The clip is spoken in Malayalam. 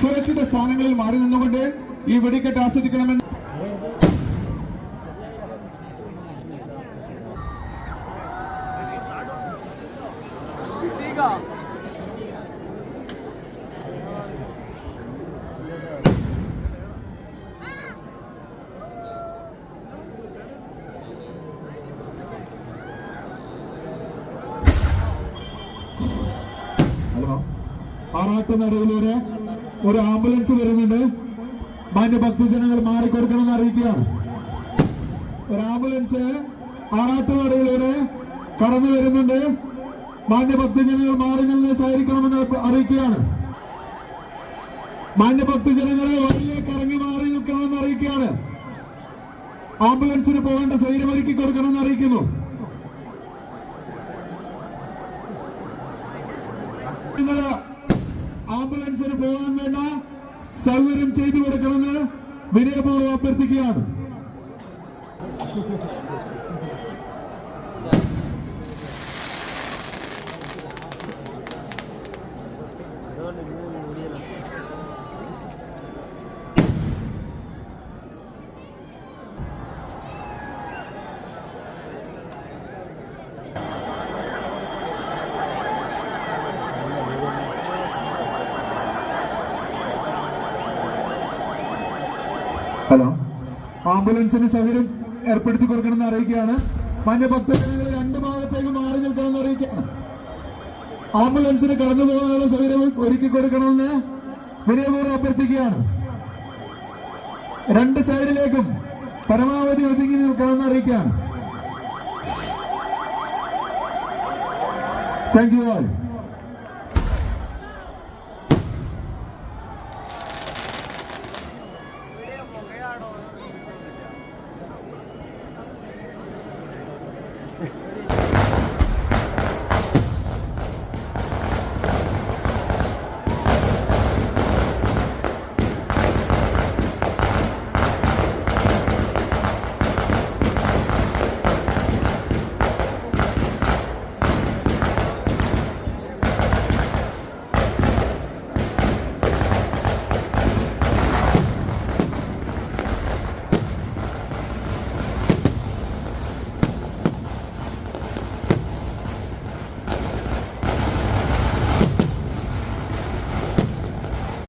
സുരക്ഷിത സ്ഥാനങ്ങളിൽ മാറി നിന്നുകൊണ്ട് ഈ വെടിക്കെട്ട് ആസ്വദിക്കണമെന്ന് ആറാട്ടുനടയിലൂടെ ഒരു ആംബുലൻസ് വരുന്നുണ്ട്. മാന്യ ഭക്തജനങ്ങൾ മാറിക്കൊടുക്കണമെന്ന് അറിയിക്കുകയാണ്. ഒരു ആംബുലൻസ് ആറാട്ടുനടയിലൂടെ കടന്നു വരുന്നുണ്ട്. മാന്യ ഭക്തജനങ്ങൾ മാറി നിന്ന് സഹകരിക്കണമെന്ന് അറിയിക്കുകയാണ്. മാന്യ ഭക്തജനങ്ങളെ വഴിയിലേക്ക് ഇറങ്ങി മാറി നിൽക്കണമെന്ന് അറിയിക്കുകയാണ്. ആംബുലൻസിന് പോകേണ്ട സൗകര്യം ഒരുക്കി കൊടുക്കണമെന്ന് അറിയിക്കുന്നു. ആംബുലൻസിന് പോകാൻ വേണ്ട സൗകര്യം ചെയ്തു കൊടുക്കണമെന്ന് വിനയപൂർവ്വം അഭ്യർത്ഥിക്കുകയാണ്. ഹലോ, ആംബുലൻസിന് സൗകര്യം ഏർപ്പെടുത്തി കൊടുക്കണമെന്ന് അറിയിക്കുകയാണ്. മാന്യഭക്തജനങ്ങൾ രണ്ട് ഭാഗത്തേക്ക് മാറി നിൽക്കണമെന്ന് അറിയിക്കുകയാണ്. ആംബുലൻസിന് കടന്നു പോകാനുള്ള സൗകര്യം ഒരുക്കി കൊടുക്കണമെന്ന് വിനയപൂർവ്വം അഭ്യർത്ഥിക്കുകയാണ്. രണ്ട് സൈഡിലേക്കും പരമാവധി ഒതുങ്ങി നിൽക്കണമെന്ന് അറിയിക്കുകയാണ്. Thank you all.